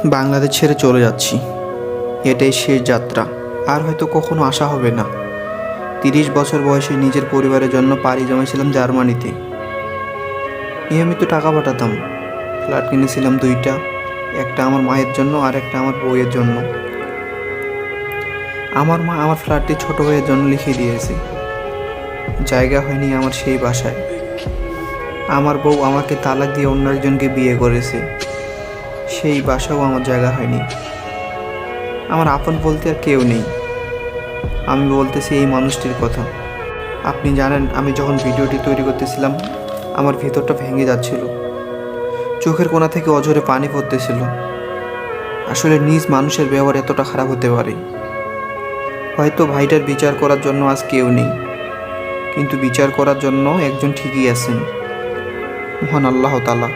বাংলাদেশ ছেড়ে চলে যাচ্ছি। এটাই শেষ যাত্রা, আর হয়তো কখনো আসা হবে না। 30 বছর বয়সে নিজের পরিবারের জন্য পাড়ি জমেছিলাম জার্মানিতে। নিয়মিত টাকা পাঠাতাম। ফ্ল্যাট কিনেছিলাম 2টা, একটা আমার মায়ের জন্য আর একটা আমার বউয়ের জন্য। আমার মা আমার ফ্ল্যাটটি ছোট ভাইয়ের জন্য লিখে দিয়েছে। জায়গা হয়নি আমার সেই বাসায়। আমার বউ আমাকে তালাক দিয়ে অন্য একজনকে বিয়ে করেছে, সেই বাসাও আমার জায়গা হয়নি। আমার আপন বলতে আর কেউ নেই। আমি বলতেছি এই মানুষটির কথা। আপনি জানেন, আমি যখন ভিডিওটি তৈরি করতেছিলাম আমার ভেতরটা ভেঙে যাচ্ছিল, চোখের কোণা থেকে অঝরে পানি পড়তেছিল। আসলে নিজ মানুষের ব্যবহার এতটা খারাপ হতে পারে। হয়তো ভাইটার বিচার করার জন্য আজ কেউ নেই, কিন্তু বিচার করার জন্য একজন ঠিকই আছেন, মহান আল্লাহ তাআলা।